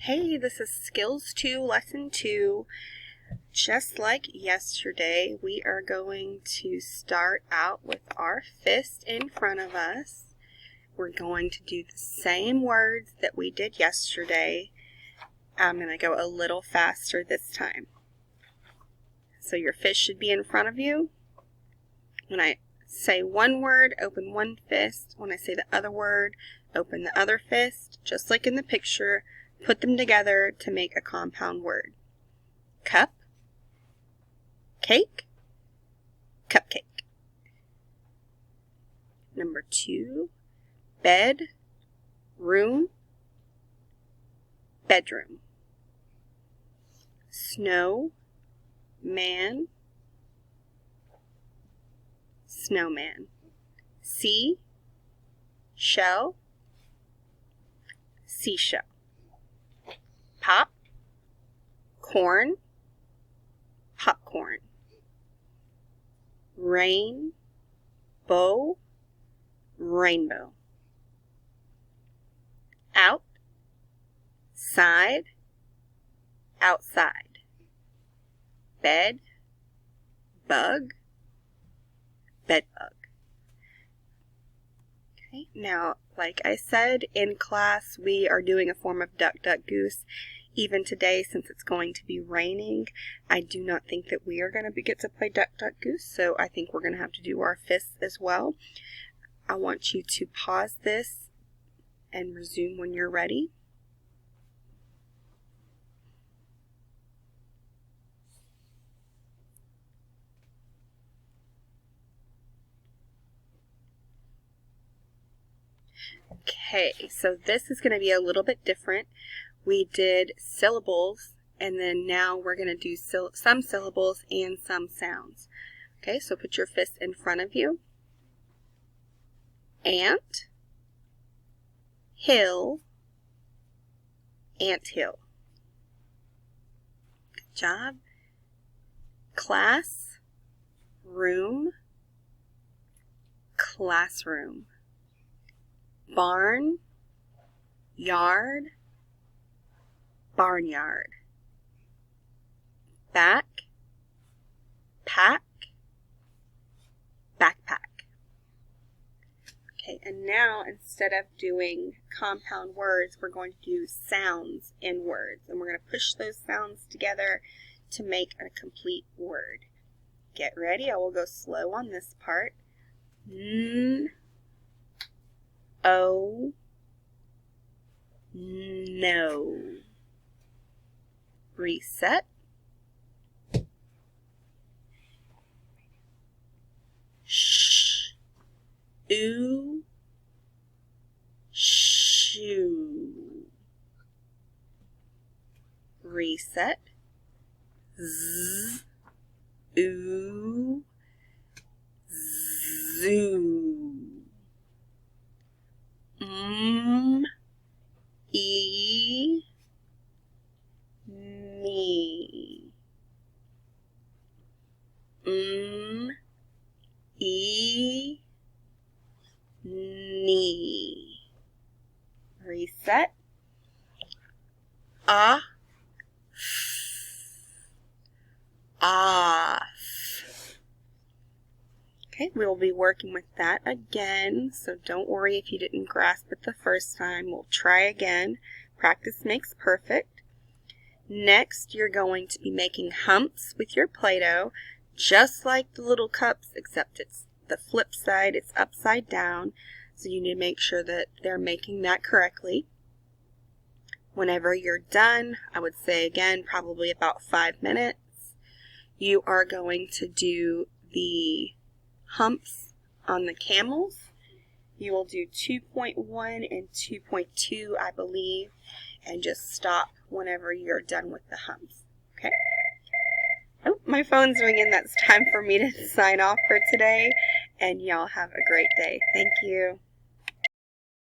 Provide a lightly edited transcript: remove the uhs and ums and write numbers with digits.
Hey, this is Skills 2, Lesson 2. Just like yesterday, we are going to start out with our fist in front of us. We're going to do the same words that we did yesterday. I'm going to go a little faster this time. So your fist should be in front of you. When I say one word, open one fist. When I say the other word, open the other fist. Just like in the picture, put them together to make a compound word. Cup, cake, cupcake. Number 2, bed, room, bedroom. Snow, man, snowman. Sea, shell, seashell. Pop, corn, popcorn. Rain, bow, rainbow. Out, side, outside. Bed, bug, bedbug. Okay, now, like I said, in class we are doing a form of duck, duck, goose. Even today, since it's going to be raining, I do not think that we are going to get to play duck, duck, goose, so I think we're going to have to do our fists as well. I want you to pause this and resume when you're ready. Okay, so this is going to be a little bit different. We did syllables, and then now we're going to do some syllables and some sounds. Okay, so put your fist in front of you. Ant, hill, anthill. Good job. Class, room, classroom. Barn, yard, barnyard. Back, pack, backpack. Okay, and now instead of doing compound words, we're going to do sounds in words. And we're going to push those sounds together to make a complete word. Get ready. I will go slow on this part. N, O, no. Reset. Sh, oo, shoe. Reset. Z, oo, zoo. E, me. E, knee. Reset. Ah, off. Okay, we will be working with that again, so don't worry if you didn't grasp it the first time. We'll try again. Practice makes perfect. Next, you're going to be making humps with your Play-Doh, just like the little cups, except it's the flip side, it's upside down, so you need to make sure that they're making that correctly. Whenever you're done, I would say again, probably about 5 minutes, you are going to do the humps on the camels. You will do 2.1 and 2.2, I believe, and just stop whenever you're done with the humps. Okay? Oh, my phone's ringing. That's time for me to sign off for today, and y'all have a great day. Thank you.